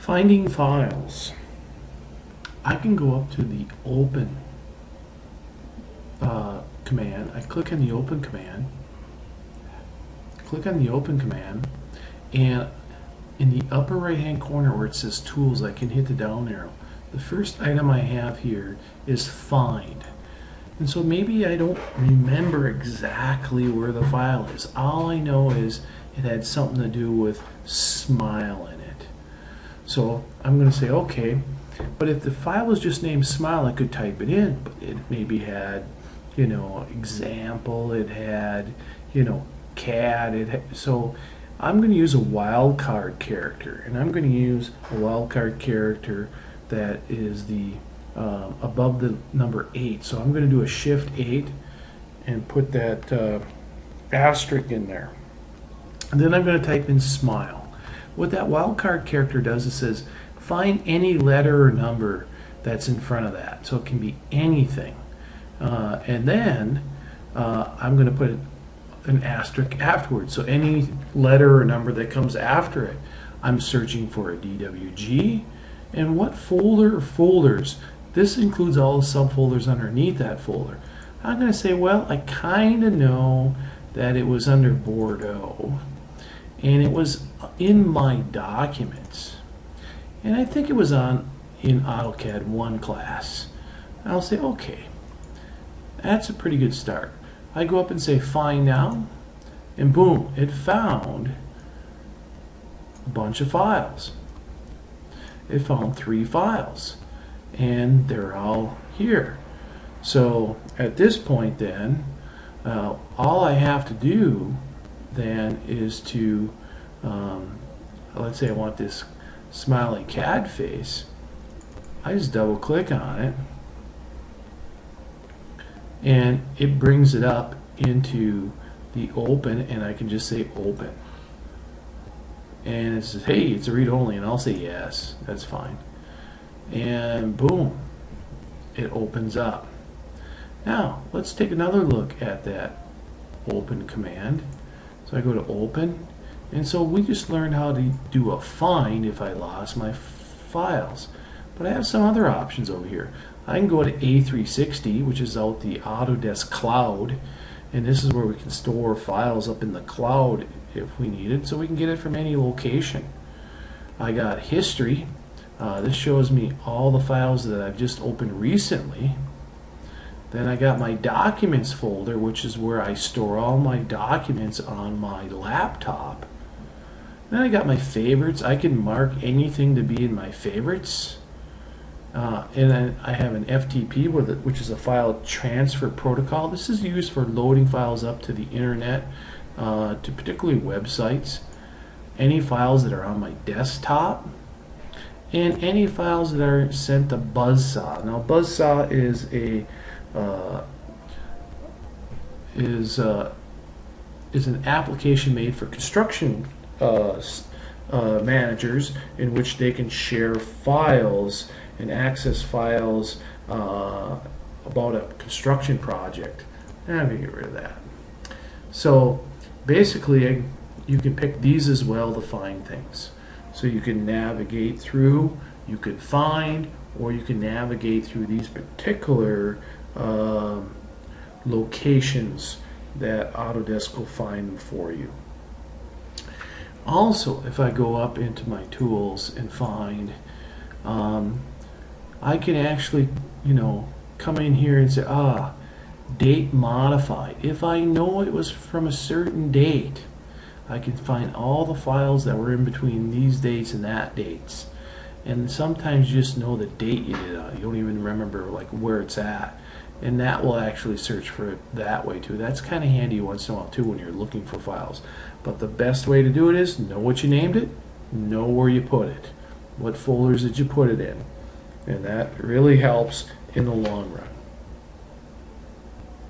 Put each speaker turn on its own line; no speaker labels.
Finding files. I can go up to the open command. I click on the open command, and in the upper right hand corner where it says tools, I can hit the down arrow. The first item I have here is find. And so maybe I don't remember exactly where the file is. All I know is it had something to do with smile in it. So I'm going to say okay, but if the file was just named smile, I could type it in, but it maybe had, you know, example, it had, you know, CAD, so I'm going to use a wildcard character, and I'm going to use a wildcard character that is the above the number 8. So I'm going to do a Shift 8 and put that asterisk in there. And then I'm going to type in smile. What that wildcard character does, it says find any letter or number that's in front of that. So it can be anything. And then I'm going to put an asterisk afterwards. So any letter or number that comes after it, I'm searching for a DWG. And what folder or folders? This includes all the subfolders underneath that folder. I'm going to say, well, I kind of know that it was under Bordeaux, and it was in my documents, and I think it was in AutoCAD 1 class. I'll say, okay, that's a pretty good start. I go up and say find now, and boom, it found a bunch of files. It found 3 files, and they're all here. So at this point then, all I have to do then is to, let's say I want this smiley CAD face. I just double click on it, and it brings it up into the open, and I can just say open. And it says, hey, it's a read only, and I'll say yes, that's fine. And boom, it opens up. Now, let's take another look at that open command. So I go to open, and so we just learned how to do a find if I lost my files. But I have some other options over here. I can go to A360, which is out the Autodesk cloud, and this is where we can store files up in the cloud if we need it, so we can get it from any location. I got history. This shows me all the files that I've just opened recently. Then I got my documents folder, which is where I store all my documents on my laptop. Then I got my favorites. I can mark anything to be in my favorites. And then I have an FTP, which is a file transfer protocol. This is used for loading files up to the internet, to particularly websites. Any files that are on my desktop, and any files that are sent to Buzzsaw. Now Buzzsaw is an application made for construction managers, in which they can share files and access files about a construction project. I'm going to get rid of that. So basically you can pick these as well to find things. So you can navigate through, you can find, or you can navigate through these particular locations that Autodesk will find them for you. Also, if I go up into my tools and find, I can actually, you know, come in here and say, date modified. If I know it was from a certain date, I can find all the files that were in between these dates and that dates. And sometimes you just know the date you did it on. You don't even remember like where it's at. And that will actually search for it that way too. That's kind of handy once in a while too when you're looking for files. But the best way to do it is know what you named it, know where you put it, what folders did you put it in. And that really helps in the long run.